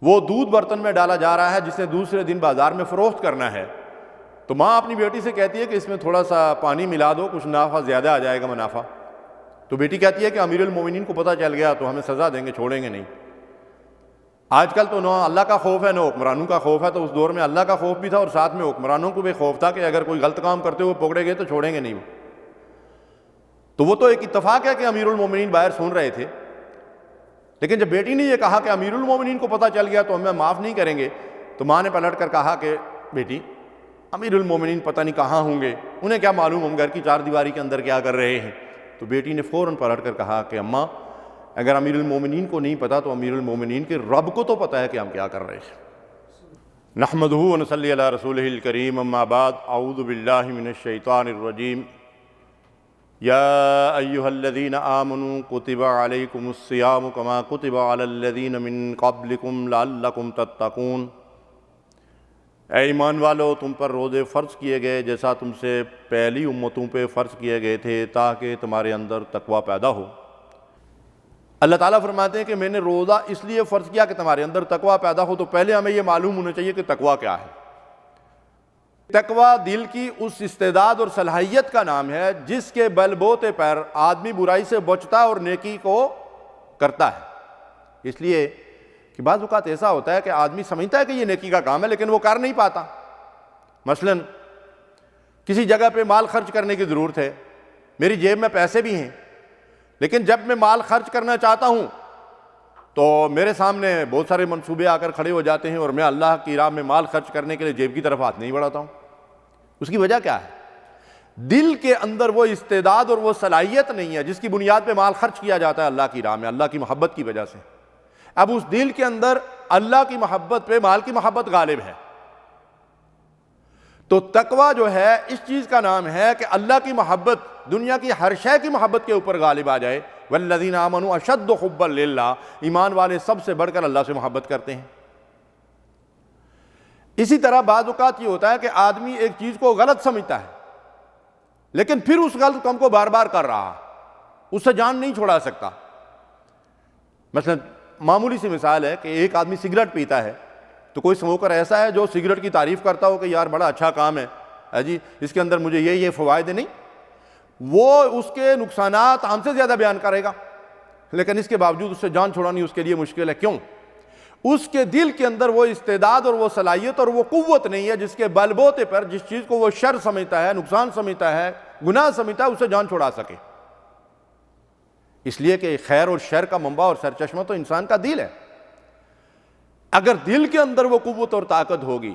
وہ دودھ برتن میں ڈالا جا رہا ہے جسے دوسرے دن بازار میں فروخت کرنا ہے۔ تو ماں اپنی بیٹی سے کہتی ہے کہ اس میں تھوڑا سا پانی ملا دو، کچھ نافع زیادہ آ جائے گا منافع۔ تو بیٹی کہتی ہے کہ امیر المومنین کو پتہ چل گیا تو ہمیں سزا دیں گے، چھوڑیں گے نہیں۔ آج کل تو نہ اللہ کا خوف ہے نہ حکمرانوں کا خوف ہے، تو اس دور میں اللہ کا خوف بھی تھا اور ساتھ میں حکمرانوں کو بھی خوف تھا کہ اگر کوئی غلط کام کرتے ہوئے پکڑے گئے تو چھوڑیں گے نہیں۔ تو وہ تو ایک اتفاق ہے کہ امیر المومنین باہر سن رہے تھے، لیکن جب بیٹی نے یہ کہا کہ امیر المومنین کو پتہ چل گیا تو ہمیں معاف نہیں کریں گے، تو ماں نے پلٹ کر کہا کہ بیٹی امیر المومنین پتہ نہیں کہاں ہوں گے، انہیں کیا معلوم ہم گھر کی چار دیواری کے اندر کیا کر رہے ہیں۔ تو بیٹی نے فوراً پلٹ کر کہا کہ اماں اگر امیر المومنین کو نہیں پتا تو امیر المومنین کے رب کو تو پتہ ہے کہ ہم کیا کر رہے ہیں۔ نحمدہ و نصلی علی رسولہ الکریم، اما بعد، اعوذ باللہ من الشیطان الرجیم۔ یا ایہا الذین آمنوا کتب علیکم الصیام کما کتب علی الذین من قبلکم لعلکم تتقون۔ اے ایمان والو، تم پر روزے فرض کیے گئے جیسا تم سے پہلی امتوں پہ فرض کیے گئے تھے تاکہ تمہارے اندر تقوی پیدا ہو۔ اللہ تعالیٰ فرماتے ہیں کہ میں نے روزہ اس لیے فرض کیا کہ تمہارے اندر تقوی پیدا ہو، تو پہلے ہمیں یہ معلوم ہونا چاہیے کہ تقوی کیا ہے۔ تقوی دل کی اس استعداد اور صلاحیت کا نام ہے جس کے بل بوتے پر آدمی برائی سے بچتا اور نیکی کو کرتا ہے۔ اس لیے کہ بعض اوقات ایسا ہوتا ہے کہ آدمی سمجھتا ہے کہ یہ نیکی کا کام ہے لیکن وہ کر نہیں پاتا۔ مثلاً کسی جگہ پہ مال خرچ کرنے کی ضرورت ہے، میری جیب میں پیسے بھی ہیں، لیکن جب میں مال خرچ کرنا چاہتا ہوں تو میرے سامنے بہت سارے منصوبے آ کر کھڑے ہو جاتے ہیں اور میں اللہ کی راہ میں مال خرچ کرنے کے لیے جیب کی طرف ہاتھ نہیں بڑھاتا ہوں۔ اس کی وجہ کیا ہے؟ دل کے اندر وہ استعداد اور وہ صلاحیت نہیں ہے جس کی بنیاد پہ مال خرچ کیا جاتا ہے اللہ کی راہ میں، اللہ کی محبت کی وجہ سے۔ اب اس دل کے اندر اللہ کی محبت پہ مال کی محبت غالب ہے۔ تو تقوی جو ہے اس چیز کا نام ہے کہ اللہ کی محبت دنیا کی ہر شے کی محبت کے اوپر غالب آ جائے۔ والذین آمنوا اشد حبا للہ، ایمان والے سب سے بڑھ کر اللہ سے محبت کرتے ہیں۔ اسی طرح بعض اوقات یہ ہوتا ہے کہ آدمی ایک چیز کو غلط سمجھتا ہے لیکن پھر اس غلط کام کو بار بار کر رہا، اس سے جان نہیں چھڑا سکتا۔ مثلا معمولی سی مثال ہے کہ ایک آدمی سگریٹ پیتا ہے تو کوئی اسموکر ایسا ہے جو سگریٹ کی تعریف کرتا ہو کہ یار بڑا اچھا کام ہے جی، اس کے اندر مجھے یہ فوائد نہیں، وہ اس کے نقصانات ہم سے زیادہ بیان کرے گا، لیکن اس کے باوجود اس سے جان چھڑانی اس کے لیے مشکل ہے۔ کیوں؟ اس کے دل کے اندر وہ استعداد اور وہ صلاحیت اور وہ قوت نہیں ہے جس کے بل بوتے پر جس چیز کو وہ شر سمجھتا ہے، نقصان سمجھتا ہے، گناہ سمجھتا ہے، اسے جان چھڑا سکے۔ اس لیے کہ خیر اور شر کا منبع اور سرچشمہ تو انسان کا دل ہے۔ اگر دل کے اندر وہ قوت اور طاقت ہوگی،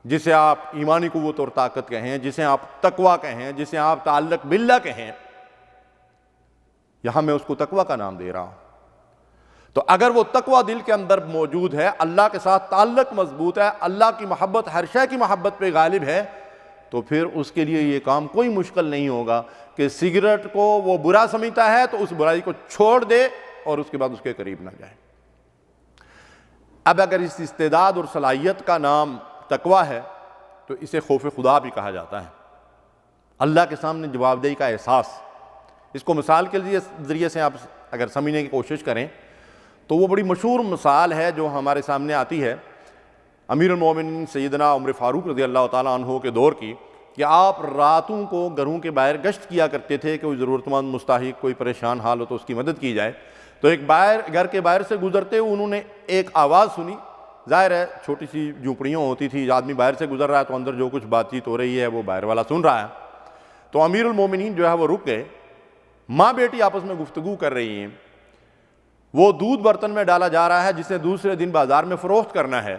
جسے آپ ایمانی قوت اور طاقت کہیں، جسے آپ تقوی کہیں، جسے آپ تعلق باللہ کہیں، یہاں میں اس کو تقوی کا نام دے رہا ہوں، تو اگر وہ تقوی دل کے اندر موجود ہے، اللہ کے ساتھ تعلق مضبوط ہے، اللہ کی محبت ہر شے کی محبت پہ غالب ہے، تو پھر اس کے لیے یہ کام کوئی مشکل نہیں ہوگا کہ سگریٹ کو وہ برا سمجھتا ہے تو اس برائی کو چھوڑ دے اور اس کے بعد اس کے قریب نہ جائے۔ اب اگر اس استعداد اور صلاحیت کا نام تقوی ہے تو اسے خوف خدا بھی کہا جاتا ہے، اللہ کے سامنے جواب دہی کا احساس۔ اس کو مثال کے ذریعے سے آپ اگر سمجھنے کی کوشش کریں تو وہ بڑی مشہور مثال ہے جو ہمارے سامنے آتی ہے امیر المومنین سیدنا عمر فاروق رضی اللہ تعالیٰ عنہ کے دور کی، کہ آپ راتوں کو گھروں کے باہر گشت کیا کرتے تھے کہ کوئی ضرورت مند مستحق کوئی پریشان حال ہو تو اس کی مدد کی جائے۔ تو ایک گھر کے باہر سے گزرتے ہوئے انہوں نے ایک آواز سنی، ظاہر ہے چھوٹی سی جھونپڑیاں ہوتی تھی، آدمی باہر سے گزر رہا ہے تو اندر جو کچھ بات چیت ہو رہی ہے وہ باہر والا سن رہا ہے۔ تو امیر المومنین جو ہے وہ رک گئے، ماں بیٹی آپس میں گفتگو کر رہی ہیں، وہ دودھ برتن میں ڈالا جا رہا ہے جسے دوسرے دن بازار میں فروخت کرنا ہے۔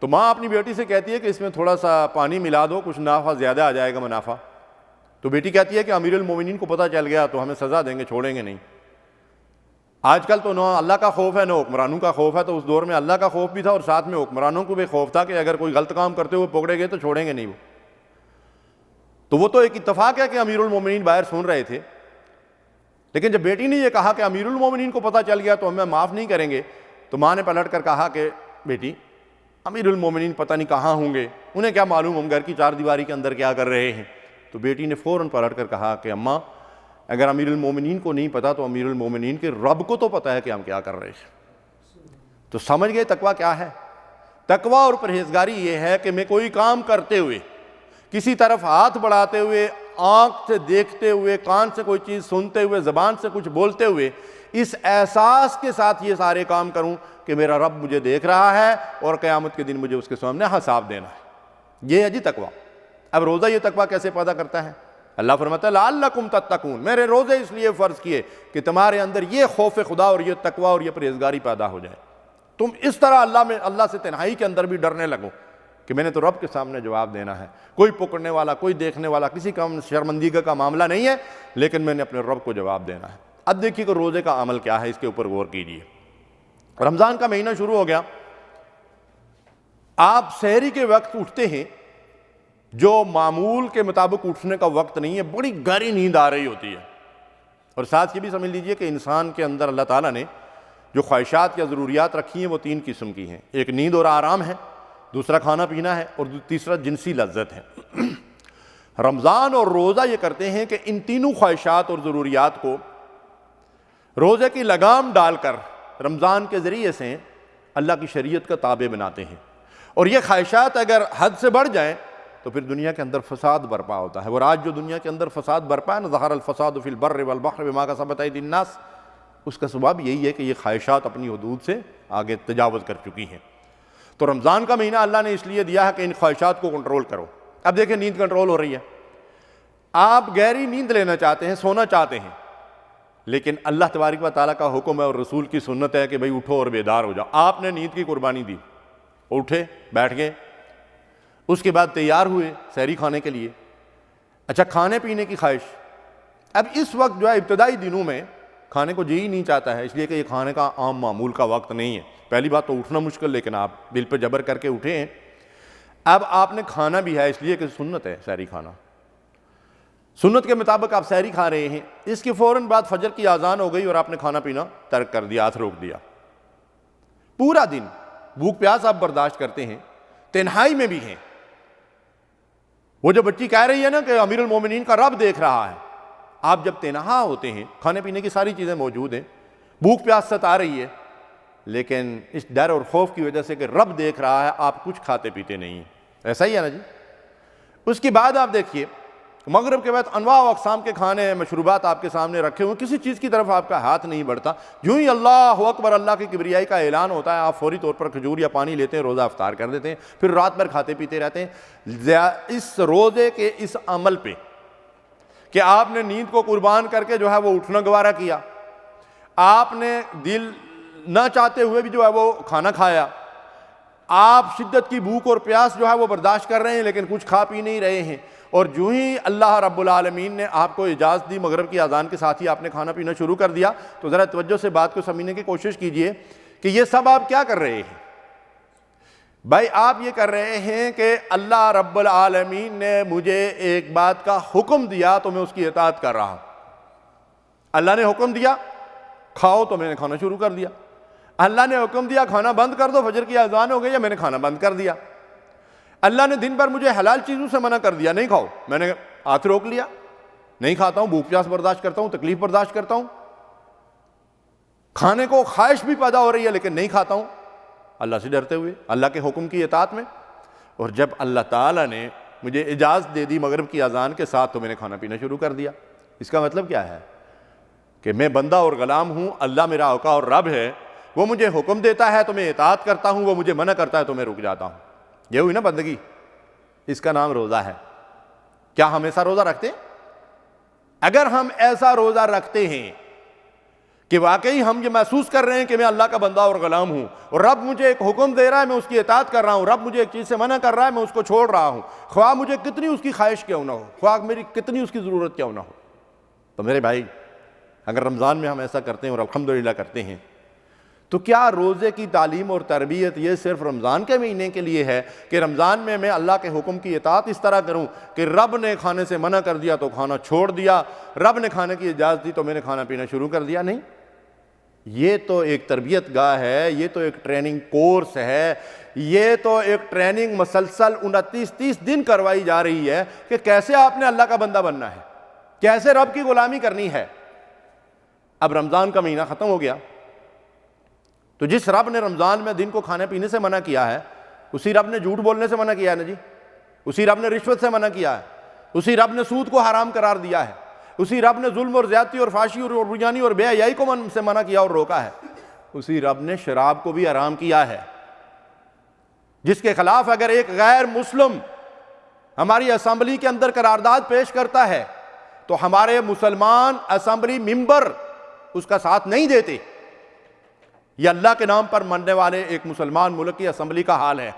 تو ماں اپنی بیٹی سے کہتی ہے کہ اس میں تھوڑا سا پانی ملا دو، کچھ نافع زیادہ آ جائے گا منافع۔ تو بیٹی کہتی ہے کہ امیر المومنین کو پتہ چل گیا تو ہمیں سزا دیں گے، چھوڑیں گے نہیں۔ آج کل تو نہ اللہ کا خوف ہے نہ حکمرانوں کا خوف ہے، تو اس دور میں اللہ کا خوف بھی تھا اور ساتھ میں حکمرانوں کو بھی خوف تھا کہ اگر کوئی غلط کام کرتے ہوئے پکڑے گئے تو چھوڑیں گے نہیں۔ تو وہ تو ایک اتفاق ہے کہ امیر المومنین باہر سن رہے تھے، لیکن جب بیٹی نے یہ کہا کہ امیر المومنین کو پتہ چل گیا تو ہمیں معاف نہیں کریں گے، تو ماں نے پلٹ کر کہا کہ بیٹی امیر المومنین پتہ نہیں کہاں ہوں گے، انہیں کیا معلوم ہم گھر کی چار دیواری کے اندر کیا کر رہے ہیں۔ تو بیٹی نے فوراً پلٹ کر کہا کہ اماں اگر امیر المومنین کو نہیں پتا تو امیر المومنین کے رب کو تو پتہ ہے کہ ہم کیا کر رہے ہیں۔ تو سمجھ گئے تقویٰ کیا ہے؟ تقویٰ اور پرہیزگاری یہ ہے کہ میں کوئی کام کرتے ہوئے، کسی طرف ہاتھ بڑھاتے ہوئے، آنکھ سے دیکھتے ہوئے، کان سے کوئی چیز سنتے ہوئے، زبان سے کچھ بولتے ہوئے، اس احساس کے ساتھ یہ سارے کام کروں کہ میرا رب مجھے دیکھ رہا ہے اور قیامت کے دن مجھے اس کے سامنے حساب دینا ہے۔ یہ ہے جی تقویٰ۔ اب روزہ یہ تقویٰ کیسے پیدا کرتا ہے؟ اللہ فرماتا ہے لعلکم تتقون، میرے روزے اس لیے فرض کیے کہ تمہارے اندر یہ خوف خدا اور یہ تقویٰ اور یہ پرہیزگاری پیدا ہو جائے، تم اس طرح اللہ سے تنہائی کے اندر بھی ڈرنے لگو کہ میں نے تو رب کے سامنے جواب دینا ہے، کوئی پکڑنے والا، کوئی دیکھنے والا، کسی کا شرمندگی کا معاملہ نہیں ہے، لیکن میں نے اپنے رب کو جواب دینا ہے۔ اب دیکھیے کہ روزے کا عمل کیا ہے، اس کے اوپر غور کیجیے۔ رمضان کا مہینہ شروع ہو گیا، آپ سحری کے وقت اٹھتے ہیں، جو معمول کے مطابق اٹھنے کا وقت نہیں ہے، بڑی گہری نیند آ رہی ہوتی ہے، اور ساتھ یہ بھی سمجھ لیجئے کہ انسان کے اندر اللہ تعالیٰ نے جو خواہشات یا ضروریات رکھی ہیں وہ 3 قسم کی ہیں، ایک نیند اور آرام ہے، دوسرا کھانا پینا ہے، اور تیسرا جنسی لذت ہے۔ رمضان اور روزہ یہ کرتے ہیں کہ ان تینوں خواہشات اور ضروریات کو روزے کی لگام ڈال کر رمضان کے ذریعے سے اللہ کی شریعت کا تابع بناتے ہیں، اور یہ خواہشات اگر حد سے بڑھ جائیں تو پھر دنیا کے اندر فساد برپا ہوتا ہے، اور آج جو دنیا کے اندر فساد برپا ہے نا، ظہر الفساد فی البر والبحر بما کسبت ایدی الناس، اس کا سبب یہی ہے کہ یہ خواہشات اپنی حدود سے آگے تجاوز کر چکی ہیں۔ تو رمضان کا مہینہ اللہ نے اس لیے دیا ہے کہ ان خواہشات کو کنٹرول کرو۔ اب دیکھیں نیند کنٹرول ہو رہی ہے، آپ گہری نیند لینا چاہتے ہیں، سونا چاہتے ہیں، لیکن اللہ تبارک و تعالیٰ کا حکم ہے اور رسول کی سنت ہے کہ بھئی اٹھو اور بیدار ہو جاؤ۔ آپ نے نیند کی قربانی دی، اٹھے، بیٹھ گئے، اس کے بعد تیار ہوئے سحری کھانے کے لیے۔ اچھا، کھانے پینے کی خواہش، اب اس وقت جو ہے ابتدائی دنوں میں کھانے کو جی ہی نہیں چاہتا ہے، اس لیے کہ یہ کھانے کا عام معمول کا وقت نہیں ہے۔ پہلی بات تو اٹھنا مشکل، لیکن آپ دل پہ جبر کر کے اٹھے ہیں۔ اب آپ نے کھانا بھی ہے، اس لیے کہ سنت ہے سحری کھانا، سنت کے مطابق آپ سحری کھا رہے ہیں، اس کے فوراً بعد فجر کی اذان ہو گئی اور آپ نے کھانا پینا ترک کر دیا، ہاتھ روک دیا۔ پورا دن بھوک پیاس آپ برداشت کرتے ہیں، تنہائی میں بھی ہیں۔ وہ جو بچی کہہ رہی ہے نا کہ امیر المومنین کا رب دیکھ رہا ہے، آپ جب تنہا ہوتے ہیں، کھانے پینے کی ساری چیزیں موجود ہیں، بھوک پیاس ستا رہی ہے، لیکن اس ڈر اور خوف کی وجہ سے کہ رب دیکھ رہا ہے آپ کچھ کھاتے پیتے نہیں ہیں، ایسا ہی ہے نا جی۔ اس کے بعد آپ دیکھیے مغرب کے بعد انواع و اقسام کے کھانے مشروبات آپ کے سامنے رکھے ہوئے، کسی چیز کی طرف آپ کا ہاتھ نہیں بڑھتا، جو ہی اللہ اکبر، اللہ کی کبریائی کا اعلان ہوتا ہے، آپ فوری طور پر کھجور یا پانی لیتے ہیں، روزہ افطار کر دیتے ہیں، پھر رات بھر کھاتے پیتے رہتے ہیں۔ اس روزے کے اس عمل پہ کہ آپ نے نیند کو قربان کر کے جو ہے وہ اٹھنا گوارا کیا، آپ نے دل نہ چاہتے ہوئے بھی جو ہے وہ کھانا کھایا، آپ شدت کی بھوک اور پیاس جو ہے وہ برداشت کر رہے ہیں لیکن کچھ کھا پی نہیں رہے ہیں، اور جو ہی اللہ رب العالمین نے آپ کو اجازت دی، مغرب کی اذان کے ساتھ ہی آپ نے کھانا پینا شروع کر دیا۔ تو ذرا توجہ سے بات کو سمجھنے کی کوشش کیجئے کہ یہ سب آپ کیا کر رہے ہیں؟ بھائی آپ یہ کر رہے ہیں کہ اللہ رب العالمین نے مجھے ایک بات کا حکم دیا تو میں اس کی اطاعت کر رہا ہوں۔ اللہ نے حکم دیا کھاؤ تو میں نے کھانا شروع کر دیا، اللہ نے حکم دیا کھانا بند کر دو، فجر کی اذان ہو گئی، یا میں نے کھانا بند کر دیا۔ اللہ نے دن بھر مجھے حلال چیزوں سے منع کر دیا، نہیں کھاؤ، میں نے ہاتھ روک لیا، نہیں کھاتا ہوں، بھوک پیاس برداشت کرتا ہوں، تکلیف برداشت کرتا ہوں، کھانے کو خواہش بھی پیدا ہو رہی ہے لیکن نہیں کھاتا ہوں، اللہ سے ڈرتے ہوئے، اللہ کے حکم کی اطاعت میں۔ اور جب اللہ تعالیٰ نے مجھے اجازت دے دی مغرب کی اذان کے ساتھ تو میں نے کھانا پینا شروع کر دیا۔ اس کا مطلب کیا ہے کہ میں بندہ اور غلام ہوں، اللہ میرا آقا اور رب ہے، وہ مجھے حکم دیتا ہے تو میں اطاعت کرتا ہوں، وہ مجھے منع کرتا ہے تو میں رک جاتا ہوں۔ یہ ہوئی نا بندگی، اس کا نام روزہ ہے۔ کیا ہم ایسا روزہ رکھتے ہیں؟ اگر ہم ایسا روزہ رکھتے ہیں کہ واقعی ہم یہ محسوس کر رہے ہیں کہ میں اللہ کا بندہ اور غلام ہوں، اور رب مجھے ایک حکم دے رہا ہے میں اس کی اطاعت کر رہا ہوں، رب مجھے ایک چیز سے منع کر رہا ہے میں اس کو چھوڑ رہا ہوں، خواہ مجھے کتنی اس کی خواہش کیوں نہ ہو، خواہ میری کتنی اس کی ضرورت کیوں نہ ہو، تو میرے بھائی اگر رمضان میں ہم ایسا کرتے ہیں اور الحمدللہ کرتے ہیں، تو کیا روزے کی تعلیم اور تربیت یہ صرف رمضان کے مہینے کے لیے ہے کہ رمضان میں اللہ کے حکم کی اطاعت اس طرح کروں کہ رب نے کھانے سے منع کر دیا تو کھانا چھوڑ دیا، رب نے کھانے کی اجازت دی تو میں نے کھانا پینا شروع کر دیا؟ نہیں، یہ تو ایک تربیت گاہ ہے، یہ تو ایک ٹریننگ کورس ہے، یہ تو ایک ٹریننگ مسلسل 29-30 دن کروائی جا رہی ہے کہ کیسے آپ نے اللہ کا بندہ بننا ہے، کیسے رب کی غلامی کرنی ہے۔ اب رمضان کا مہینہ ختم ہو گیا تو جس رب نے رمضان میں دن کو کھانے پینے سے منع کیا ہے، اسی رب نے جھوٹ بولنے سے منع کیا ہے نا جی، اسی رب نے رشوت سے منع کیا ہے، اسی رب نے سود کو حرام قرار دیا ہے، اسی رب نے ظلم اور زیادتی اور فحاشی اور بیانی اور بے حیائی کو سے منع کیا اور روکا ہے، اسی رب نے شراب کو بھی حرام کیا ہے، جس کے خلاف اگر ایک غیر مسلم ہماری اسمبلی کے اندر قرارداد پیش کرتا ہے تو ہمارے مسلمان اسمبلی ممبر اس کا ساتھ نہیں دیتے۔ یہ اللہ کے نام پر مننے والے ایک مسلمان ملک کی اسمبلی کا حال ہے۔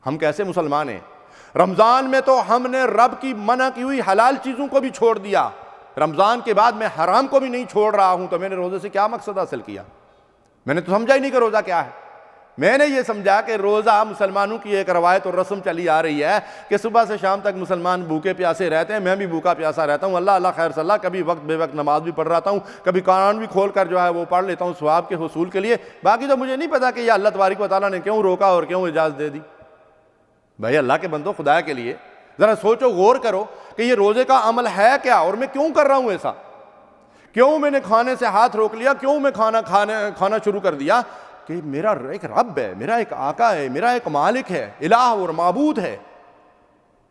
ہم کیسے مسلمان ہیں؟ رمضان میں تو ہم نے رب کی منع کی ہوئی حلال چیزوں کو بھی چھوڑ دیا، رمضان کے بعد میں حرام کو بھی نہیں چھوڑ رہا ہوں، تو میں نے روزے سے کیا مقصد حاصل کیا؟ میں نے تو سمجھا ہی نہیں کہ روزہ کیا ہے۔ میں نے یہ سمجھا کہ روزہ مسلمانوں کی ایک روایت اور رسم چلی آ رہی ہے کہ صبح سے شام تک مسلمان بھوکے پیاسے رہتے ہیں، میں بھی بھوکا پیاسا رہتا ہوں، اللہ خیر صلی اللہ، کبھی وقت بے وقت نماز بھی پڑھ رہا ہوں، کبھی قرآن بھی کھول کر جو ہے وہ پڑھ لیتا ہوں ثواب کے حصول کے لیے۔ باقی تو مجھے نہیں پتا کہ یہ اللہ تبارک و تعالیٰ نے کیوں روکا اور کیوں اجازت دے دی۔ بھائی اللہ کے بندو، خدا کے لیے ذرا سوچو، غور کرو کہ یہ روزے کا عمل ہے کیا اور میں کیوں کر رہا ہوں ایسا؟ کیوں میں نے کھانے سے ہاتھ روک لیا؟ کیوں میں کھانا شروع کر دیا؟ کہ میرا ایک رب ہے، میرا ایک آقا ہے، میرا ایک مالک ہے، الہ اور معبود ہے،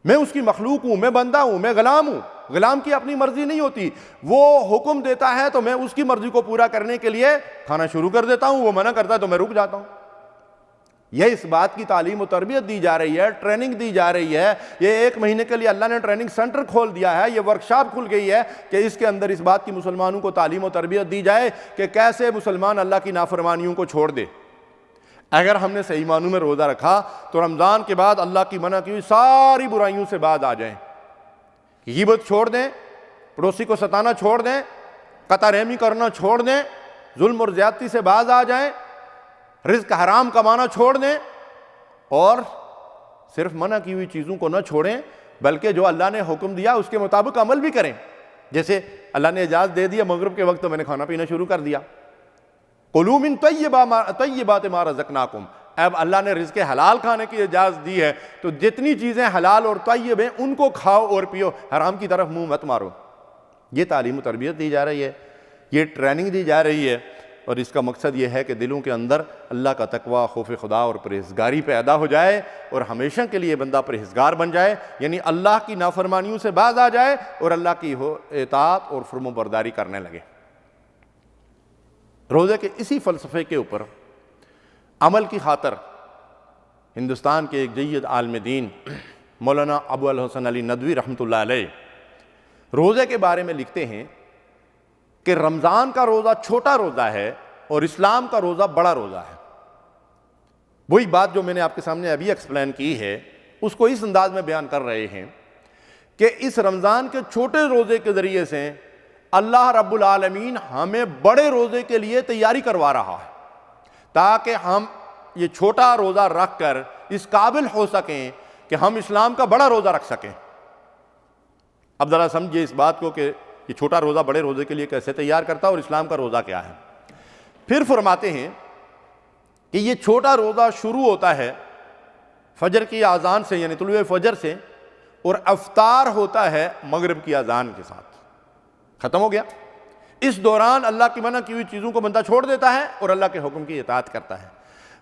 میں اس کی مخلوق ہوں، میں بندہ ہوں، میں غلام ہوں۔ غلام کی اپنی مرضی نہیں ہوتی، وہ حکم دیتا ہے تو میں اس کی مرضی کو پورا کرنے کے لیے کھانا شروع کر دیتا ہوں، وہ منع کرتا ہے تو میں رک جاتا ہوں۔ یہ اس بات کی تعلیم و تربیت دی جا رہی ہے، ٹریننگ دی جا رہی ہے۔ یہ 1 مہینے کے لیے اللہ نے ٹریننگ سینٹر کھول دیا ہے، یہ ورکشاپ کھل گئی ہے کہ اس کے اندر اس بات کی مسلمانوں کو تعلیم و تربیت دی جائے کہ کیسے مسلمان اللہ کی نافرمانیوں کو چھوڑ دے۔ اگر ہم نے صحیح معنوں میں روزہ رکھا تو رمضان کے بعد اللہ کی منع کی ہوئی ساری برائیوں سے باز آ جائیں، غیبت چھوڑ دیں، پڑوسی کو ستانا چھوڑ دیں، قطع رحمی کرنا چھوڑ دیں، ظلم اور زیادتی سے باز آ جائیں، رزق حرام کمانا چھوڑ دیں، اور صرف منع کی ہوئی چیزوں کو نہ چھوڑیں بلکہ جو اللہ نے حکم دیا اس کے مطابق عمل بھی کریں۔ جیسے اللہ نے اجازت دے دیا مغرب کے وقت تو میں نے کھانا پینا شروع کر دیا، کُلُوا مِن طَیِّبَاتِ مَا رَزَقْنَاکُم، اب اللہ نے رزق حلال کھانے کی اجازت دی ہے تو جتنی چیزیں حلال اور طیب ہیں ان کو کھاؤ اور پیو، حرام کی طرف منہ مت مارو۔ یہ تعلیم و تربیت دی جا رہی ہے، یہ ٹریننگ دی جا رہی ہے، اور اس کا مقصد یہ ہے کہ دلوں کے اندر اللہ کا تقوی، خوف خدا اور پرہیزگاری پیدا ہو جائے اور ہمیشہ کے لیے بندہ پرہیزگار بن جائے، یعنی اللہ کی نافرمانیوں سے باز آ جائے اور اللہ کی اطاعت اور فرم و برداری کرنے لگے۔ روزے کے اسی فلسفے کے اوپر عمل کی خاطر ہندوستان کے ایک جید عالم دین مولانا ابو الحسن علی ندوی رحمۃ اللہ علیہ روزے کے بارے میں لکھتے ہیں کہ رمضان کا روزہ چھوٹا روزہ ہے اور اسلام کا روزہ بڑا روزہ ہے۔ وہی بات جو میں نے آپ کے سامنے ابھی ایکسپلین کی ہے اس کو اس انداز میں بیان کر رہے ہیں کہ اس رمضان کے چھوٹے روزے کے ذریعے سے اللہ رب العالمین ہمیں بڑے روزے کے لیے تیاری کروا رہا ہے تاکہ ہم یہ چھوٹا روزہ رکھ کر اس قابل ہو سکیں کہ ہم اسلام کا بڑا روزہ رکھ سکیں۔ اب ذرا سمجھیے اس بات کو کہ یہ چھوٹا روزہ بڑے روزے کے لیے کیسے تیار کرتا ہے اور اسلام کا روزہ کیا ہے۔ پھر فرماتے ہیں کہ یہ چھوٹا روزہ شروع ہوتا ہے فجر کی اذان سے، یعنی طلوع فجر سے، اور افطار ہوتا ہے مغرب کی اذان کے ساتھ، ختم ہو گیا۔ اس دوران اللہ کی منع کی ہوئی چیزوں کو بندہ چھوڑ دیتا ہے اور اللہ کے حکم کی اطاعت کرتا ہے۔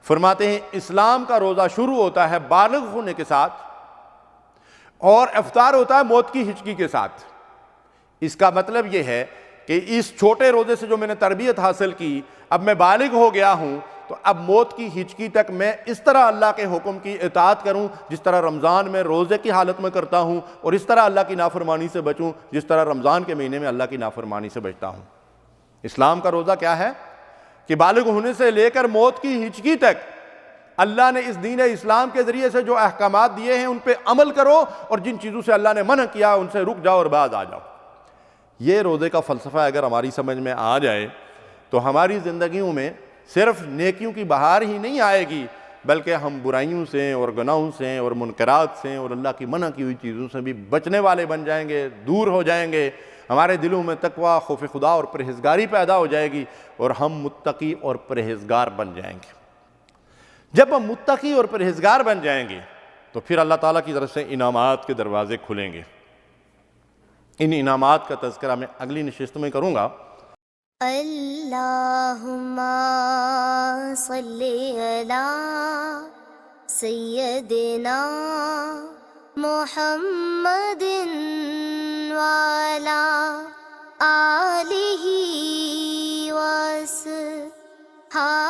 فرماتے ہیں اسلام کا روزہ شروع ہوتا ہے بالغ ہونے کے ساتھ اور افطار ہوتا ہے موت کی ہچکی کے ساتھ۔ اس کا مطلب یہ ہے کہ اس چھوٹے روزے سے جو میں نے تربیت حاصل کی، اب میں بالغ ہو گیا ہوں تو اب موت کی ہچکی تک میں اس طرح اللہ کے حکم کی اطاعت کروں جس طرح رمضان میں روزے کی حالت میں کرتا ہوں، اور اس طرح اللہ کی نافرمانی سے بچوں جس طرح رمضان کے مہینے میں اللہ کی نافرمانی سے بچتا ہوں۔ اسلام کا روزہ کیا ہے کہ بالغ ہونے سے لے کر موت کی ہچکی تک اللہ نے اس دین اسلام کے ذریعے سے جو احکامات دیے ہیں ان پہ عمل کرو، اور جن چیزوں سے اللہ نے منع کیا ان سے رک جاؤ اور باز آ جاؤ۔ یہ روزے کا فلسفہ اگر ہماری سمجھ میں آ جائے تو ہماری زندگیوں میں صرف نیکیوں کی بہار ہی نہیں آئے گی بلکہ ہم برائیوں سے اور گناہوں سے اور منکرات سے اور اللہ کی منع کی ہوئی چیزوں سے بھی بچنے والے بن جائیں گے، دور ہو جائیں گے۔ ہمارے دلوں میں تقوی، خوف خدا اور پرہیزگاری پیدا ہو جائے گی اور ہم متقی اور پرہیزگار بن جائیں گے۔ جب ہم متقی اور پرہیزگار بن جائیں گے تو پھر اللہ تعالیٰ کی طرف سے انعامات کے دروازے کھلیں گے۔ ان انعامات کا تذکرہ میں اگلی نشست میں کروں گا۔ اللہم صلی علی سیدنا محمد وعلی آلہ وصحبہ